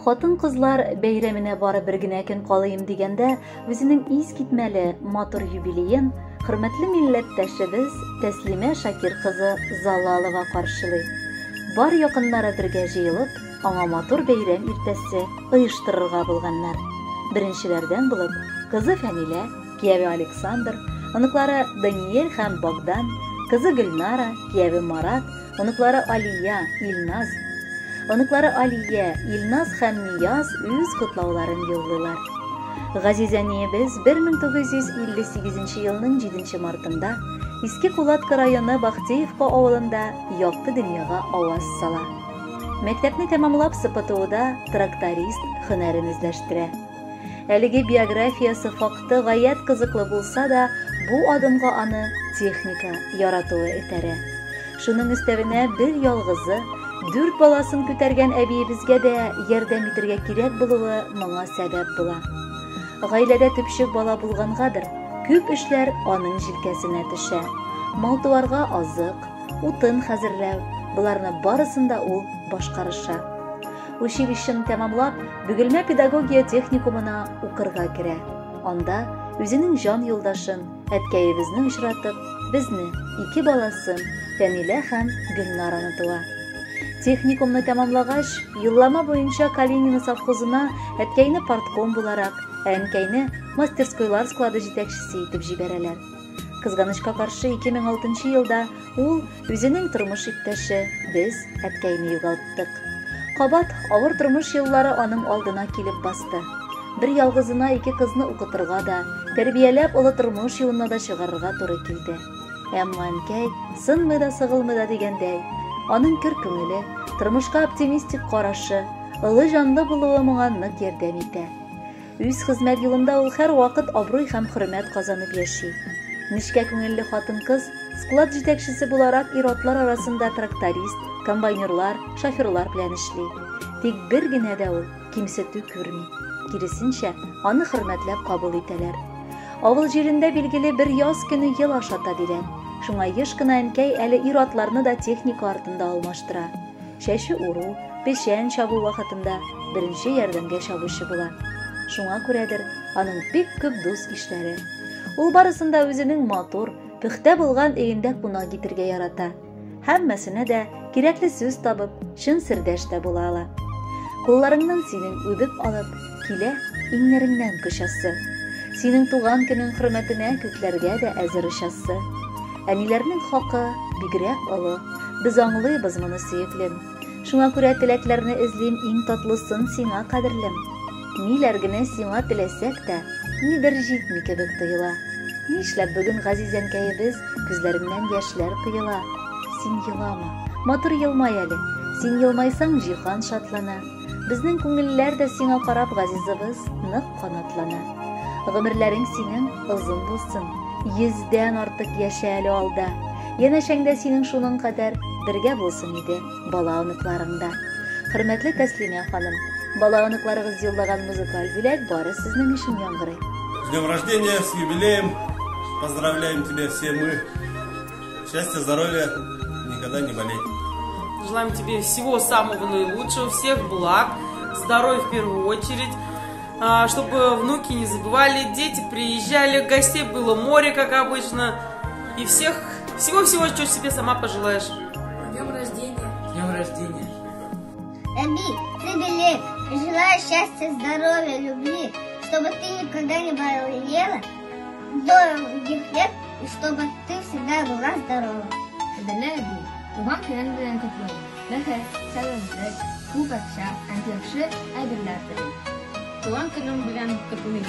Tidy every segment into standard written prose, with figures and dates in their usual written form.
Хатын-кызлар бәйрәменә бары бер генә көн калыйм дигәндә, үзенең искитмәле матур юбилеен хөрмәтле милләттәшебез Тәслимә Шакир кызы Залалова каршылый. Бар якыннары бергә җыелып, аңа матур бәйрәм иртәсе оештырырга булганнар. Беренчеләрдән булып, кызы Фәнилә, кияве Александр, оныклары Даниэль һәм Богдан, кызы Гөлнара, кияве Марат, оныклары Алия, Илназ, һәм Нияз үз котлауларын юллыйлар. Газизә әниебез 1958 елның 7 мартында Иске Кулатка районы Бахтеевка авылында якты дөньяга аваз сала. Мәктәпне тәмамлап СПТУда тракторист һөнәрен үзләштерә. Әлеге биографиясы факты гаять кызыклы булса да, бу адымга аны техника яратуы этәрә. Шуның өстәвенә бер ялгызы 4 баласын күтәргән әбиебезгә дә ярдәм итәргә кирәк булуы моңа сәбәп була. Гаиләдә төпчек бала булгангадыр, күп эшләр аның җилкәсенә төшә. Мал-туарга азык, утын хәзерләү, буларны барысында ул башкарыша. Училищен тәмамлап, Бөгелмә педагогия техникумына укырга керә. Анда үзенең җан юлдашын, әткәебезне очратып, безне, 2 баласын, Фәнилә һәм Гөлнараны туа. Техникумны тәмамлагач, юллама буенча Калинина совхозына әткәйне партком буларак, әнкәйне мастерскойлар склады җитәкчесе итеп җибәрәләр. Кызганычка каршы 2006 елда ул үзенең тормыш иптәше, без әткәйне югалттык. Кабат авыр тормыш еллары аның алдына килеп басты. Бер ялгызына 2 кызны укытырга да, тәрбияләп олы тормыш юлына да чыгарырга туры килде. Әмма әнкәй сынмый да сыгылмый да дигәндәй, аның көр күңеле, тормышка оптимистик карашы, ылы жанлы булуы моңа нык ярдәм итә. Үз хезмәт юлында ул һәр вакыт абруй һәм хөрмәт казанып яши. Нечкә күңелле хатын-кыз склад җитәкчесе буларак ир-атлар арасында тракторист, комбайнерлар, шоферлар белән эшли. Тик бер генә дә ул кимсетү күрми. Киресенчә, аны хөрмәтләп кабул итәләр. Авыл җирендә билгеле бер яз көне ел ашата дигән. Шуңа еш кына әнкәй әле ир-атларны да техника артында алмаштыра. Шәше уру, пешән чабу вакытында беренче ярдәмгә чабучы була. Шуңа күрәдер, аның бик күп дус ишләре. Ул барысында үзенең матур, пөхтә булган өендә кунак китергә ярата. Һәммәсенә дә кирәкле сүз табып, чын сердәш тә була ала. Кулларыңнан синең үбеп алып, килә иңнәреңнән кочасы. Синең туган көнең хөрмәтенә күкләргә дә әзер очасы. Әниләрнең хакы бигрәк олы. Без аңлыйбыз моны сөеклем. Шуңа күрә теләкләрне эзлим иң татлысын сиңа кадерлем. Ниләр генә сиңа теләсәк тә, нидер җитми кебек тоела. Нишләп бүген Газизәнкәебез күзләреннән яшьләр коела? Син елама, матур елмай әле. Син елмайсаң җиһан шатлана. Безнең күңелләр дә сиңа карап газизыбыз нык канатлана. Гомерләрең синең озын булсын. 100дән артык яшә әле алда. Янәшәңдә синең шуның кадәр бергә булсын иде бала оныкларыңда. Хөрмәтле Тәслимә ханым, бала оныкларыгыз юллаган музыкаль бүләк бары сезнең өчен яңгырый. С днем рождения, с юбилеем. Поздравляем тебя все мы. Счастья, здоровья, никогда не болеть. Желаем тебе всего самого наилучшего, всех благ, здоровья в первую очередь, чтобы внуки не забывали, дети приезжали, гостей было море, как обычно, и всего-всего, что себе сама пожелаешь. С днем рождения! С днем рождения! Эби, ты велик, желаю счастья, здоровья, любви, чтобы ты никогда не болела, долгих лет, и чтобы ты всегда была здорова. Кадерле Эби, туган көнең белән котлыйм. Бәхет, сәламәтлек, күп акча, яхшы әйберләр телим. Туган көнең белән котлыйм.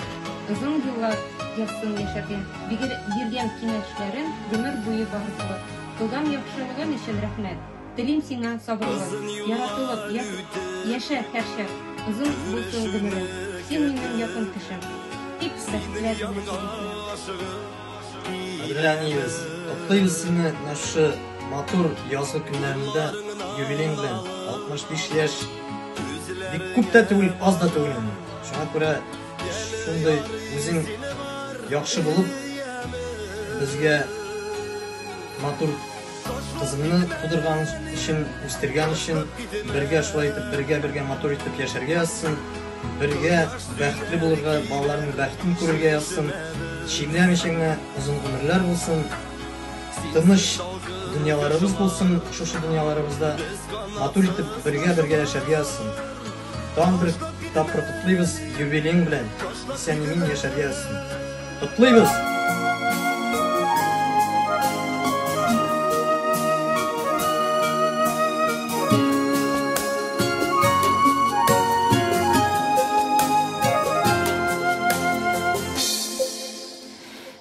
Озын еллар язсын яшәргә, биргән киңәшләрен гомер буе багышлап. Туган яхшылыгың өчен рәхмәт. Телим сиңа сабырлык, яратылып, яшә һәрчә. Озын булсын гомерең. Син минем якын кешем. Тик бәхетләр Adrianiyiz. Kutlayız seni naşı matur yazgı günlerinde юбилей белән 65 яшь. Бик күп тә түгел, аз да түгел. Шуңа күрә шундай үзең яхшы булып безгә матур kızını kudurgan için, üstürgen için birge şulay etip, birge motor etip yaşarga yazsın. Birge bəxtli bulurga, ballarının bəxtini kururga yazsın. Şimdiyem işinle uzun ömürler bulsun. Tınış dünyalarımız bulsun, şu dünyalarımızda motor etip birge yaşarga yazsın. Tam bir tapır kutluybuz jubileyin bilen, senin yaşarga yazsın. Kutluybuz!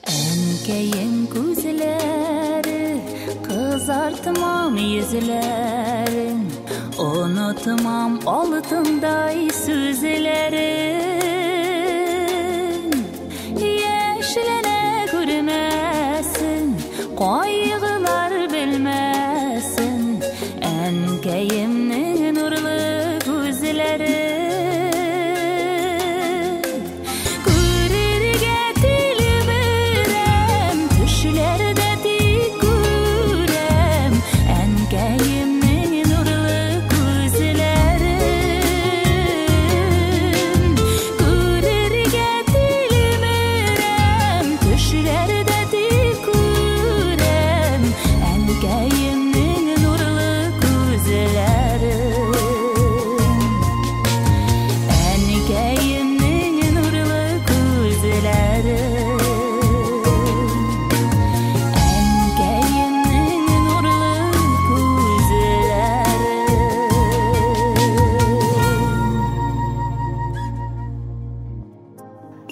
Enkeyin gözleri, kızartmam yüzlerin, unutmam altınday sözlerin. Yeşilene görmesin, kaygılar bilmesin, enkeyimnin nurlu gözleri.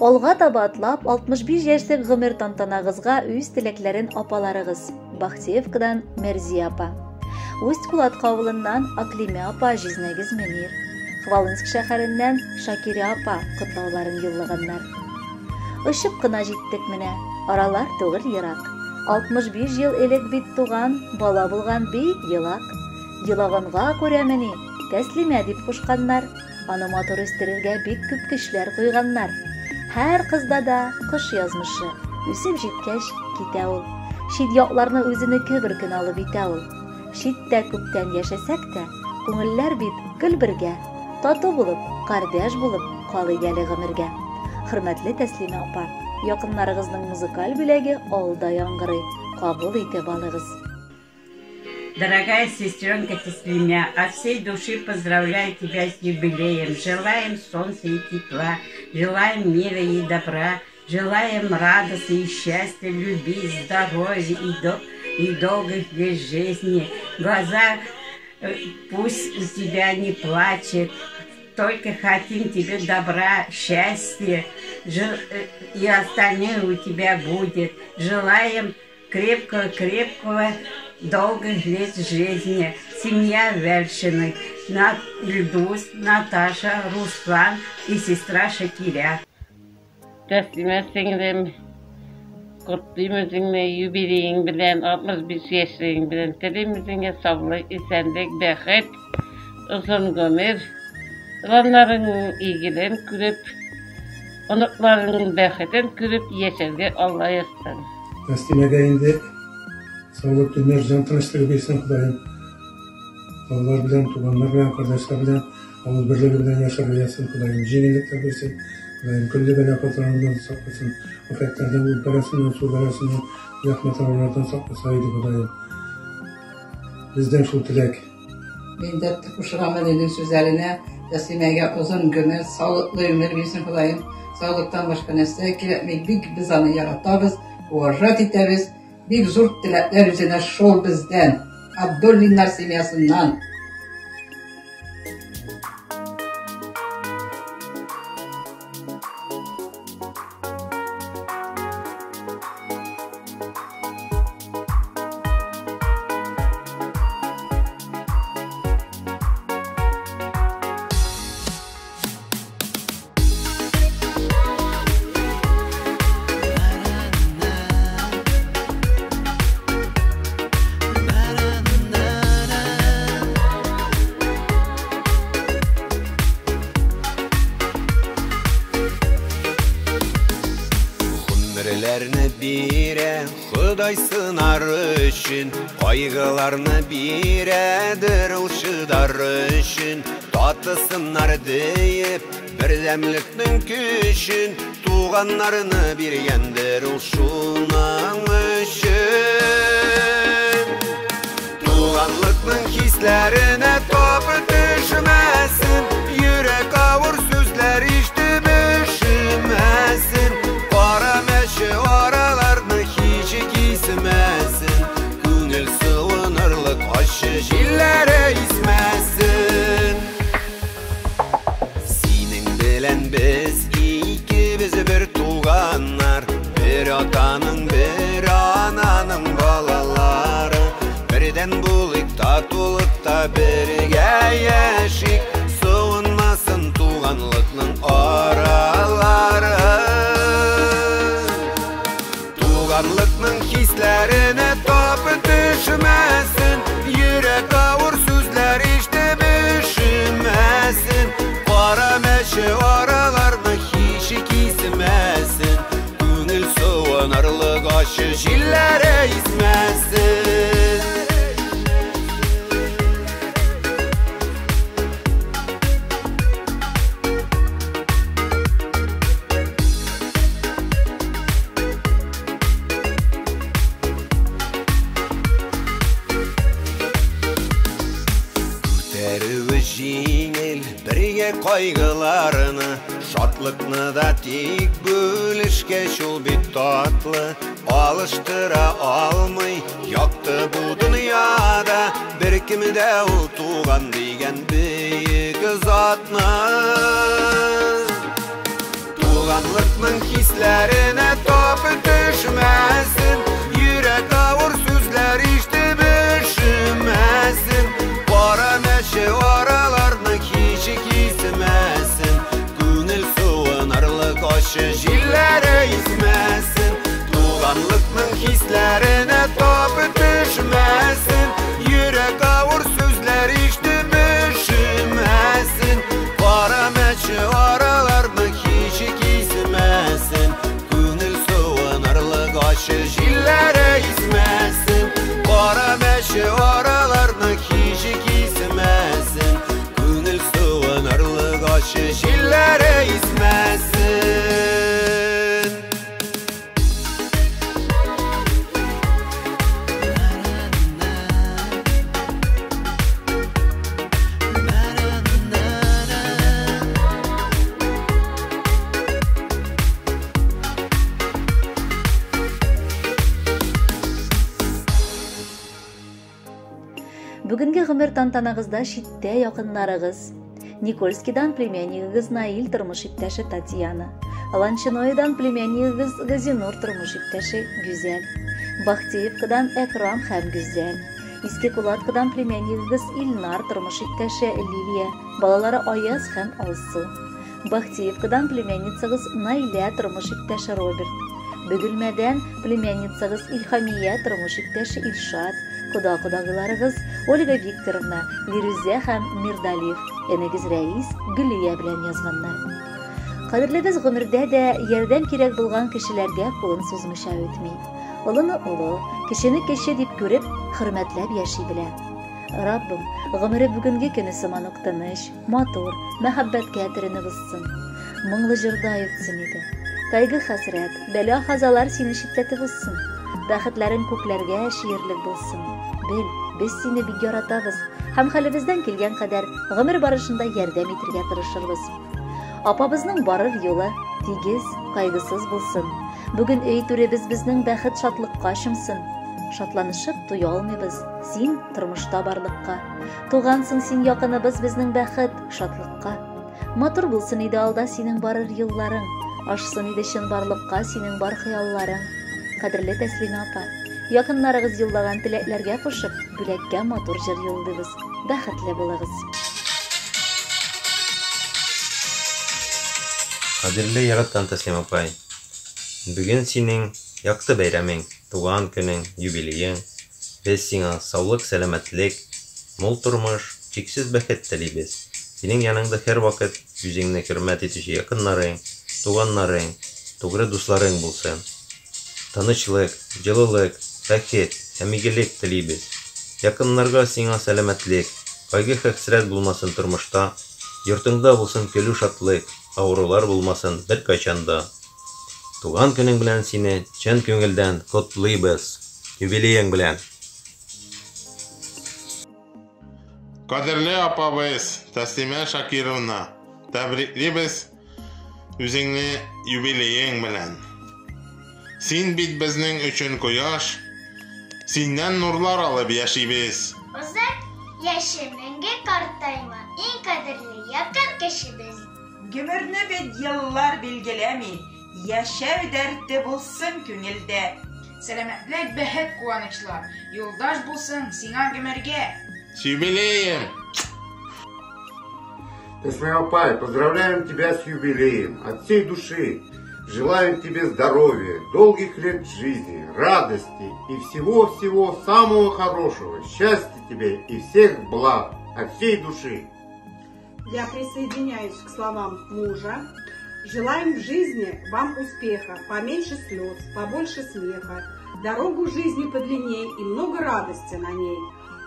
Olga tabi atlap 61 yaşlık gımır tantanağızga üz tileklerin apalarığız. Bahtiyevka'dan Merziye apa. Ust-Kulat kavulundan Aklime apa Jiznegiz Memir. Хвалынск şəhərindən Şakiri apa kutlavların yıllığınlar. Işıp kına jittik mine, aralar tuğul yırak. 61 yıl elek bit tuğan, bala bulgan beyt yılak. Yılağınğa köremini, təslim edip kuşkanlar, animator üstürürge bik küp kişler koyganlar. Her kızda da kış yazmışı, üsüp jitkeş kite ol. Şid yoqlarını özünü köbür gün alıp ite ol. Şidde küpten yaşasak da, көңілләр bit gül birge, tatı bulup, kardeş bulup, kalı geli gımirge. Hürmetli Təslime apa, yakınlarınızın muzikal bilegi olda yangırı, kabul ite balığız. Дорогая сестренка Тэслиме, от всей души поздравляю тебя с юбилеем. Желаем солнца и тепла, желаем мира и добра, желаем радости и счастья, любви, здоровья и долгих лет жизни. Глаза пусть у тебя не плачет, только хотим тебе добра, счастья, и остальное у тебя будет. Желаем крепкого, долгих лет жизни. Семья Вельшиных, Ильдус, Наташа, Руслан и сестра Шакиря. Təslime singlim, kutluymuzun юбилейin bilen, 61 yaşlığın bilen, telimizin sağlık, esenlik, bəxet, uzun ömür, olanların ilgilen kürüp, onukların bəxetin kürüp, yeşerge Allah yazsın. Təslime'ye indi, sağlık, ömür, can tanıştığı bilsin Kudayım. Onlar bilen, tuğanlar bilen, kardeşler bilen, ağız birliği bilen yaşayabilsin Kudayım. Cenilikler bilsin. Külli bela patronundan saklasın, afetlerden, ülperesinden, sularesinden, rahmet onlardan saklasaydı Kudayım. Bizden şu dilek. Ben de kuşağıma dedim sözlerine, Təslime'ye uzun ömür, sağlıklı ömür bilsin Kudayım. Sağlıktan başka nesle kiretmek bir bizanı yaratabız, uğraşat etemiz, bir zurt dilekler üzerine şol bizden, Abdüllinler simyasından. Ömürlerini bire Kuday sınar üçün, kaygılarını biredir ılşıdar üçün. Tatısınlar deyip bir demliknin küçün, tuğanlarını bir yendir ılşunun üçün. Tuğanlıkның hislerine topu düşmesin, yürek avur sözler işte düşünmesin. Kara meşe oralarını hiç gizmesin, gönül sığınırlık aşı jillere ismesin. Senin bilen biz ikimiz bir tuğanlar, bir atanın bir ananın balaları. Birden bulik tatulukta birge yaşik, sığınmasın tuğanlıkның araları. Tuğanlıkның hislerine topu düşmesin, yürek avur sözler işte düşünmesin. Kara meşe oralarını hiç gizmesin, gönül sığınırlık aşı jillere ismesin. Kaygılarını, şartlıkını da tek bölüşke şul bit tatlı. Alıştıra almay, yaktı bu dünyada, bir kimi de ol tuğan degen büyük zatını. Tuğanlıkның hislerine topu düşmesin, yürek avur sözler işte düşünmesin. Kara meşe oralarını hiç gizmesin, gönül sığınırlık aşı jillere ismesin. Tuğanlıkның hislerine topu düşmesin, yürek avur sözler işte düşünmesin. Kara meşe oralarını hiç gizmesin, gönül sığınırlık aşı jillere ismesin. Kara meşe oralarını hiç gizmesin, gönül sığınırlık aşı jillere ismesin. Бүгінгі ғымыр тантанағызда шитте яқынларығыз. Никольскийдан племяннигігіз Наиль тұрмыш иптәші Татьяна. Ланчиноидан племяннигігіз Газинур тұрмыш иптәші Гүзел. Бахтиевкадан Экрам һәм Гүзел. Иске Кулаткадан племяннигігіз Илнар тұрмыш иптәші Лилия. Балалары Аяз һәм Алсу. Бахтиевкадан племянницагыз Наиля тұрмыш иптәші Роберт. Бөгілмәдән племянницагыз Илхамия тұрмыш иптәші Илшат. Құда-құдағыларығыз Ольга Викторовна, Лирүзә һәм Мирдалиев, энегіз Рәис Гүлия белән язганнар. Кадерлебез гомердә дә ярдәм кирәк булган кешеләргә кулын сузмыйча үтми. Улыны улы, кешене кеше дип күреп, хөрмәтләп яши белә. Раббым, гомере бүгенге көне сыман ук тыныч, матур, мәхәббәткә төренеп узсын. Моңлы җырда үтсен иде. Кайгы хәсрәт, бәла хазалар сине читләтеп узсын. Бәхетләрен күкләргә шиерлек булсын. Бел, без сине бик яратабыз һәм хәлебездән килгән кадәр гомер барышында ярдәм итәргә тырышырбыз. Апабызның барыр юлы тигез, кайгысыз булсын. Бүген өй түребез безнең бәхет шатлыкка чумсын. Шатланышып туя алмыйбыз, син тормышта барлыкка. Тугансың син якыныбыз безнең бәхет шатлыкка. Матур булсын иде алда синең барыр юлларың, ашсын иде чын барлыкка синең бар хыялларың. Кадерле Тәслимә апа, якыннарыгыз юллаган теләкләргә кушып, бүләккә матур җыр юллыйбыз. Бәхетле булыгыз. Кадерле яраткан Тәслимә апай, бүген синең якты бәйрәмең, туган көнең, юбилеең. Без сиңа саулык, сәламәтлек, мул тормыш, чиксез бәхет телибез. Синең яныңда һәр вакыт үзеңне хөрмәт итүче якыннарың, туганнарың, тугры дусларың булсын. Тынычлык, җылылык, бәхет һәм игелек телибез. Якыннарга сиңа сәламәтлек, кайгы-хәсрәт булмасын тормышта, йортыңда булсын көлү шатлык, авырулар булмасын беркайчан да. Туган көнең белән сине чын күңелдән котлыйбыз. Юбилеең белән. Кадерле апабыз Тәслимә Шакировна, тәбриклибез үзеңне юбилеең белән. Син бит безнең өчен кояш, синнән нурлар алып яшибез. Озак яшемеңгә картайма, иң кадерле якын кешебез. Гөмерне бит еллар билгеләми, яшәү дәрте булсын күңелдә. Сәламәтлек, бәхет, куанычлар, юлдаш булсын сиңа гөмергә. С юбилеем! Тәслимә апай, поздравляем тебя с юбилеем. От всей души желаем тебе здоровья, долгих лет жизни, радости и всего-всего самого хорошего. Счастья тебе и всех благ от всей души. Я присоединяюсь к словам мужа. Желаем в жизни вам успеха, поменьше слез, побольше смеха, дорогу жизни подлинней и много радости на ней.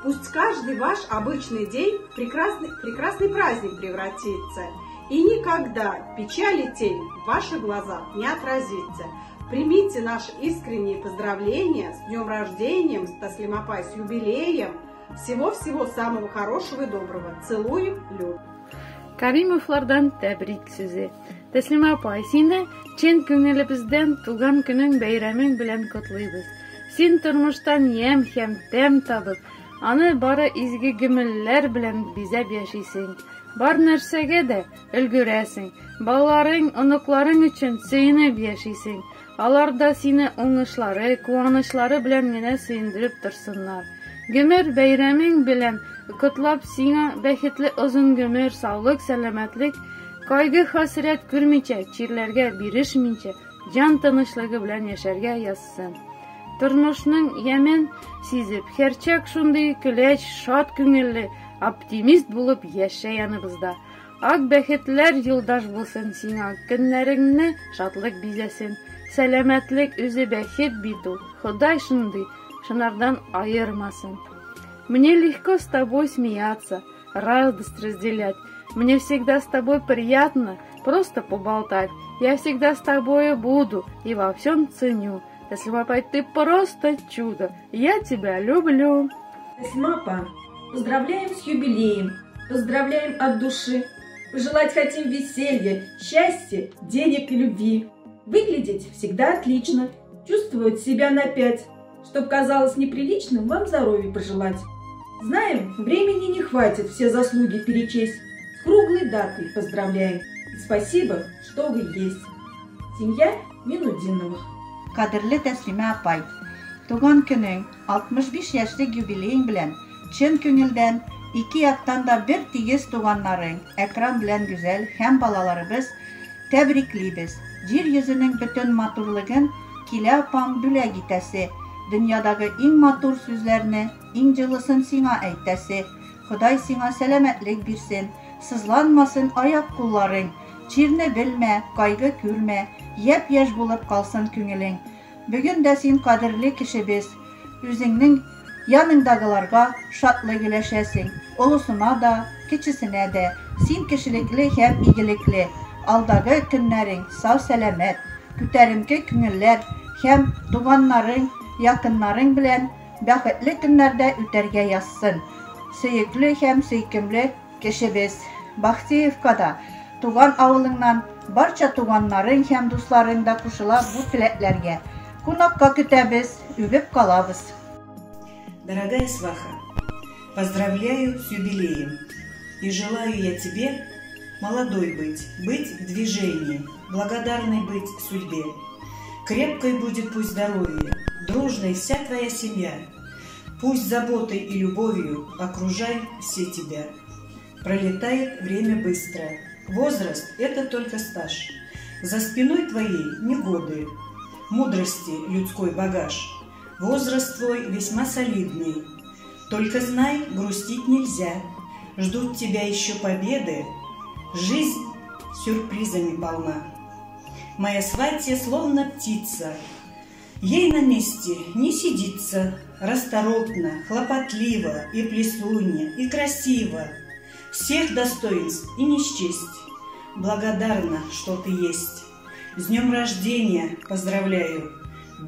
Пусть каждый ваш обычный день в прекрасный праздник превратится, и никогда печаль и тень в ваших глазах не отразится. Примите наши искренние поздравления с днем рождения, Тәслимә апай, с юбилеем. Всего-всего самого хорошего и доброго. Целуем, любим. Каримовлардан тәбрик сүзе. Тәслимә апай, сине чын күңелебездән туган көнең бәйрәмең белән котлыйбыз. Син тормыштан ям һәм тәм табып, аны бары изге гөмелләр белән бизәп яшисең. Бар нәрсәгә дә өлгерәсең. Балаларың, оныкларың өчен сөенеп яшисең. Алар да сине уңышлары, куанышлары белән генә сөендереп торсыннар. Гөмер бәйрәмең белән котлап сиңа бәхетле озын гөмер, саулык, сәламәтлек, кайгы хәсрәт күрмичә, чирләргә бирешмичә, җан тынычлыгы белән яшәргә язсын. Тормышның ямен сизеп, һәрчак шундый көләч, шат күңелле, оптимист булып яшә яныбызда. Ак бәхетләр юлдаш булсын сиңа, көннәреңне шатлык бизәсен. Сәламәтлек үзе бәхет бит ул, Ходай шундый, шунардан айырмасын. Мне легко с тобой смеяться, радость разделять. Мне всегда с тобой приятно просто поболтать. Я всегда с тобой буду и во всем ценю. Тәслимә апай, ты просто чудо. Я тебя люблю. Тәслимә апа, поздравляем с юбилеем. Поздравляем от души. Пожелать хотим веселья, счастья, денег и любви. Выглядеть всегда отлично. Чувствовать себя на 5. Чтоб казалось неприличным, вам здоровья пожелать. Знаем, времени не хватит все заслуги перечесть. С круглой датой поздравляем. И спасибо, что вы есть. Семья Минудиновых. Кадерле Тәслимә апай, туган көнең 65 яшьлек юбилеең белән чын күңелдән ике яктан да бер тигез туганнарың, Әкрам белән Гүзәл һәм балаларыбыз тәбриклибез. Җир йөзенең бөтен матурлыгын Килә апаң бүләк итәсе, дөньядагы иң матур сүзләрне, иң җылысын сиңа әйтәсе. Ходай сиңа сәламәтлек бирсен, сызланмасын аяк-кулларың, чирне белмә, кайгы күрмә, япь-яшь булып калсын күңелең. Бүген дә син кадерле кешебез, үзеңнең яныңдагыларга шатлык иләшәсең, олысына да, кечесенә дә. Син кешелекле һәм игелекле, алдагы көннәрең сау-сәламәт, күтәренке күңелләр һәм туганнарың, якыннарың белән бәхетле көннәрдә үтәргә язсын. Сөекле һәм сөйкемле кешебез, Бахтиевкада туган авылыңнан барча туганнарың һәм дусларың да кушыла бу теләкләргә. Кунакка көтәбез, үбеп калабыз. Дорогая сваха, поздравляю с юбилеем и желаю я тебе молодой быть в движении, благодарной быть судьбе. Крепкой будет пусть здоровье, дружной вся твоя семья. Пусть заботой и любовью окружай все тебя. Пролетает время быстро. Возраст — это только стаж. За спиной твоей не годы, мудрости людской багаж. Возраст твой весьма солидный. Только знай, грустить нельзя. Ждут тебя еще победы. Жизнь сюрпризами полна. Моя сватья словно птица. Ей на месте не сидится, расторопно, хлопотливо, и плесунья, и красиво. Всех достоинств и не счесть. Благодарна, что ты есть. С днем рождения поздравляю.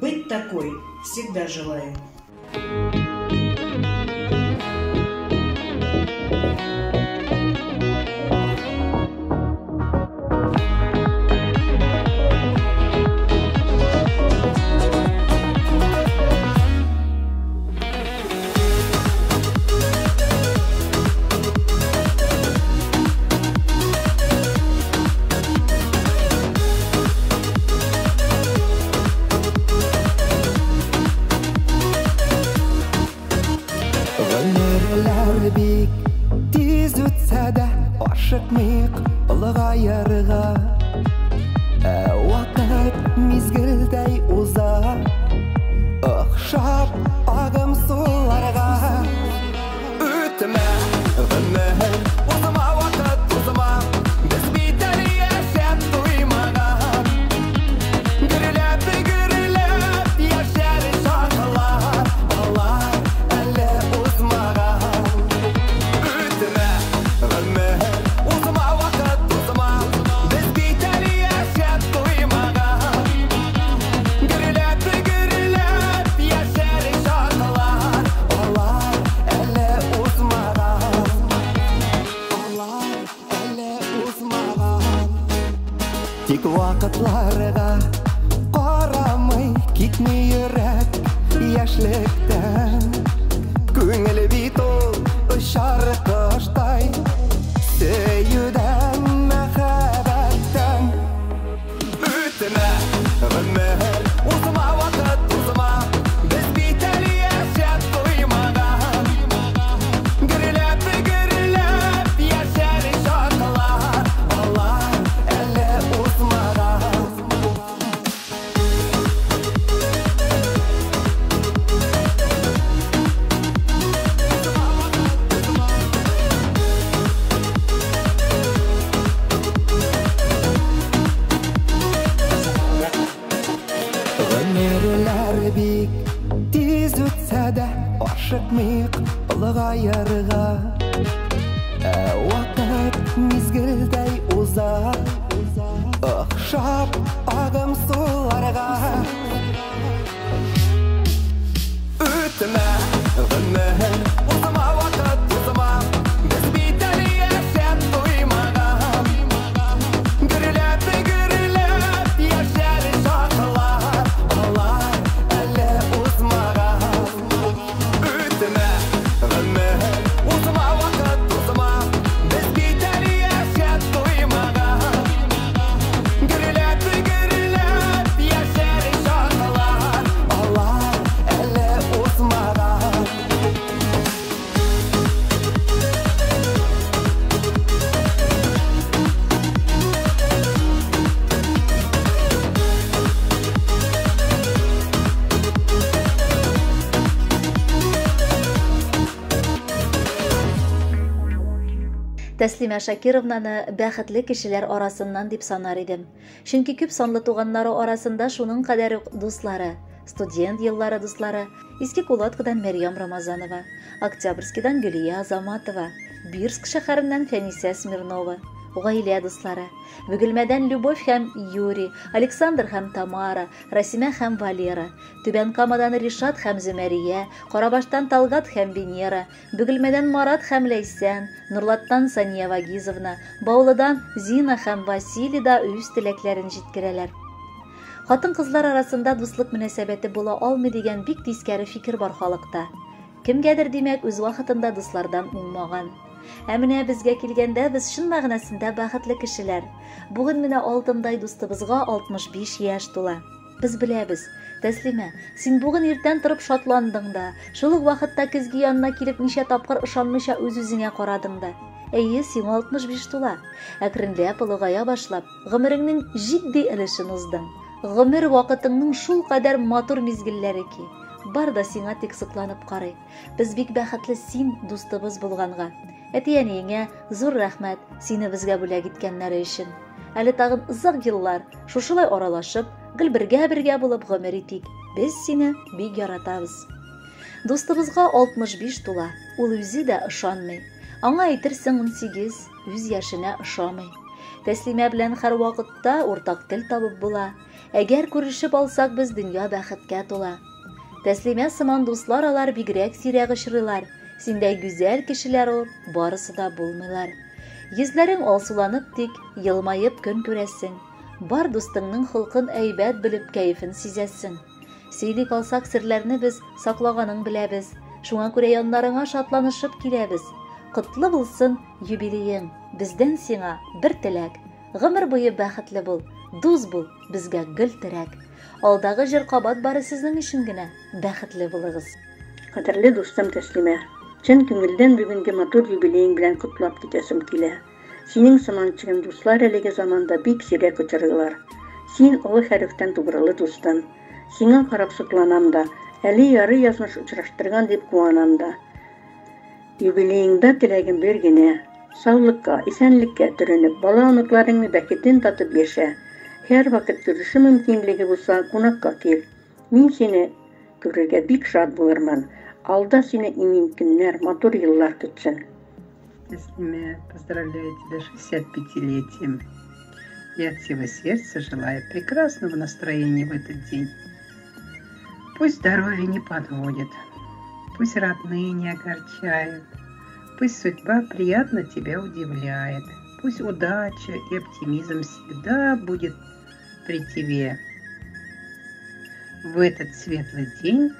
Быть такой всегда желаю. Ашықмиқ ұлыға ярыға Уақыт мезгілдей ұза Ұқшап ағым суларға Өтіме ғымыр ұзыма уақыт ұзыма Біз бейтәлі әшәп тұймаған Гүріліп яшәрі шақылар Алар әлі ұзмаған Өтіме ғымыр Тик вақытларға қарамай кетмей йөрәк яшьлектән Күңел бит ул очар коштай сөюдән мәхәббәттән Үтенә ғүмер узма вақыт узма Без бит әле яшәп туймаган Гөрләп яшәр шатлар Алар әле бик тиз үтсә дә ашықмыйк ұлыға ярыға Вақыт мезгілдей ұза Ұқшап ағым суларға Өтіме ғүмір ұзыма вақыт ұзыма Біз бит әлі яшәп туймаған Гүріліп яшәр шақылар Алар әлі ұзмаған Өтіме ғүмір ұзыма вақыт ұзыма Біз бит әлі яшәп туймаған Гүріліп яшәр шақылар Алар әлі ұзмаған Тәслимә Шакировнаны бәхетле кешеләр арасыннан дип санар идем. Чөнки күп санлы туганнары арасында шуның кадәр үк дуслары, студент еллары дуслары, Иске Кулаткадан Мәрьям Рамазанова, Октябрьскидан Гөлия Азаматова, Бирск шәһәреннән Фәнисә Смирнова, гаилә дуслары, Бөгелмәдән Любовь һәм Юрий, Александр һәм Тамара, Расима һәм Валера, Түбән Камадан Ришат һәм Зөмәрия, Карабаштан Талгат һәм Венера, Бөгелмәдән Марат һәм Ләйсән, Нурлаттан Сания Вагизовна, Баулыдан Зина һәм Василий да үз теләкләрен җиткерәләр. Хатын-кызлар арасында дуслык мөнәсәбәте була алмый дигән бик тискәре фикер бар халыкта. Кемгәдер димәк үз вакытында дуслардан уңмаган. Ә менә безгә килгәндә без шын мәгънәсендә бәхетле кешеләр. Бүген менә алтындай дустыбызга 65 яшь тула. Без беләбез, Тәслимә, син бүген иртән торып шатландың да, шул ук вакытта көзге янына килеп ничә тапкыр ышанмыйча үз-үзеңә карадың да. Әйе, син 65 тула. Әкренләп олыгая башлап, гомереңнең җитди өлешен уздың. Гомер вакытыңның шул кадәр матур мизгелләре ки, бар да сиңа тик сокланып карый. Без бик бәхетле син дустыбыз булганга. Әтиәниеңә зур рәхмәт сине безгә бүләк иткәннәре өчен. Әле тагын озак еллар шушылай аралашып, гел бергә булып гомер итик. Без сине бик яратабыз. Достыбызга 65 тула. Ул үзе дә ышанмый. Аңа әйтерсең 18, үз яшенә ышамый. Тәслимә белән һәр вакытта уртак тел табып була. Әгәр күрешеп алсак, без дөнья бәхеткә тула. Тәслимә сыман дуслар алар бигрәк сирәк очрыйлар. Синдәй гүзәл кешеләр ул, барысы да булмыйлар. Йөзләрең алсуланып тик, йылмаеп көн күрәсең. Бар дустыңның холкын әйбәт белеп, кәефен сизәсең. Сөйли калсак, серләрне без саклаганың беләбез. Шуңа күрә яннарыңа шатланышып киләбез. Котлы булсын юбилеең. Бездән сиңа бер теләк. Гомер буе бәхетле бул, дуз бул, безгә гөл терәк. Алдагы җыр кабат бары сезнең өчен генә. Бәхетле булыгыз. Кадерле дустым Тәслимә, чын күңелдән бүгенге матур юбилеең белән котлап китәсем килә. Синең сыман чыгын дуслар әлеге заманда бик сирәк очрыйлар. Син олы хәрефтән тугрылы дустым. Сиңа карап сокланам да, әле яры язмыш очраштырган дип куанам да. Юбилееңдә теләгем бер генә. Саулыкка, исәнлеккә төренеп, бала оныкларыңны бәхетен татып яшә. Һәр вакыт күрешү мөмкинлеге булса, кунакка кил. Мин сине күрергә бик шат булырмын. Алда сине имин көннәр, матур еллар көтсен. Тәслимә, поздравляю тебя с 65-летием. Я от всего сердца желаю прекрасного настроения в этот день. Пусть здоровье не подводит, пусть родные не огорчают, пусть судьба приятно тебя удивляет, пусть удача и оптимизм всегда будет при тебе. В этот светлый день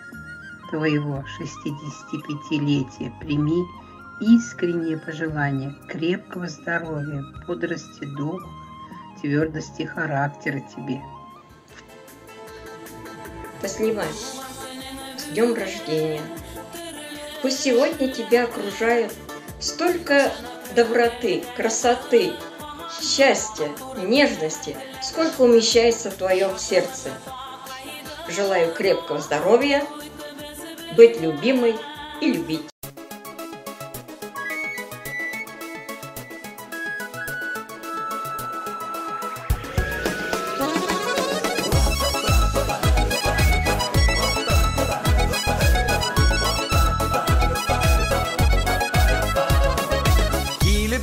твоего 65-летия прими искреннее пожелание крепкого здоровья, бодрости духа, твердости характера тебе. Тәслимә, с днем рождения. Пусть сегодня тебя окружает столько доброты, красоты, счастья, нежности, сколько умещается в твоем сердце. Желаю крепкого здоровья, быть любимой и любить.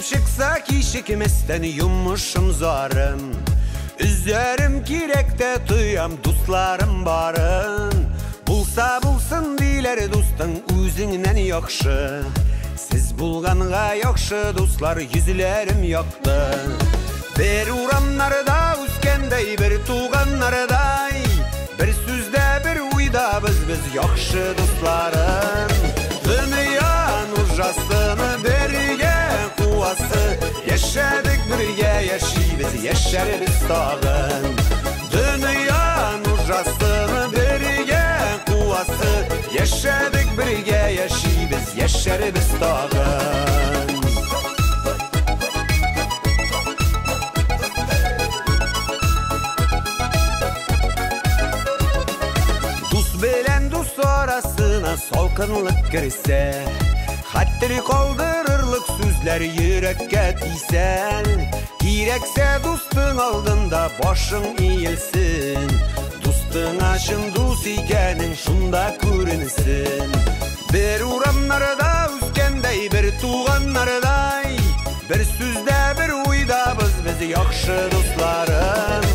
Çıksa kişikmesden yumuşum zarım. Üzlerim kirekte tuyam dostlarım barın. Bulsa bulsun diler dostun üzünden yakşı. Siz bulganğa yakşı dostlar yüzlerim yaktı. Bir uğramlarda üskendey bir tuğanlarday. Bir süzde bir uyda biz yakşı dostlarım. Dünya nurjasını birge kuvası. Yaşadık birge yaşayız yaşarız dağın. Dünya nurjasını birge kuvası. Yaşadık birge yaşayız yaşarız dağın. Dost bilen dost arasına salkınlık girse, hattiri kaldırırlık sözler yürekке tiysen. Gerekse dostun aldında başın eğilsin. Dostun aşın dost ikenin şunda görünsün. Bir uğramlarda üskendey bir tuğanlarday. Bir sözde bir uyda biz yakşı dostlarım.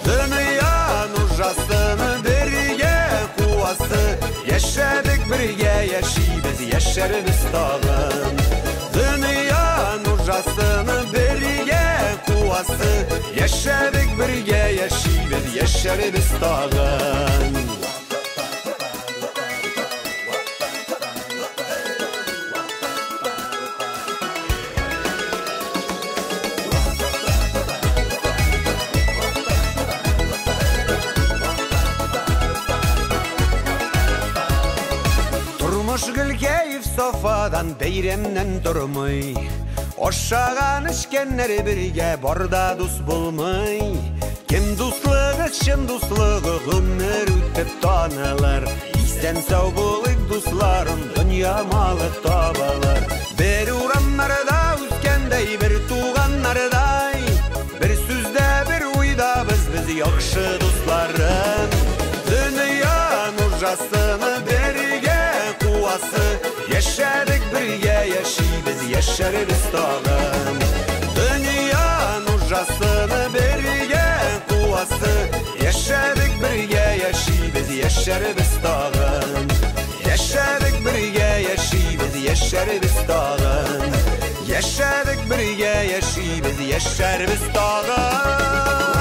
Dünya nurjasını birge kuvası. Yaşadık birge yaşayız yaşarız dağın. Dünya nurjasını birge kuvası. Yaşadık birge yaşayız yaşarız dağın. Gül keyif sofadan beyremden durmay. Oşağan işkenleri birge barda dost bulmay. Kim dostluğu çın dostluğu ömür ötüp tanılar. İsten sağ bulık dostlarım dünya malı tabalar. Bir uğramlarda üskendey bir tuğanlarday. Bir sözde bir uyda biz yakşı dostlarım. Dünya tağım. Dünya nurjasını bergen kuvası, yaşadık birge yaşayız yaşarız tağım. Yaşadık birge yaşayız yaşarız tağım. Yaşadık birge yaşayız yaşarız tağım.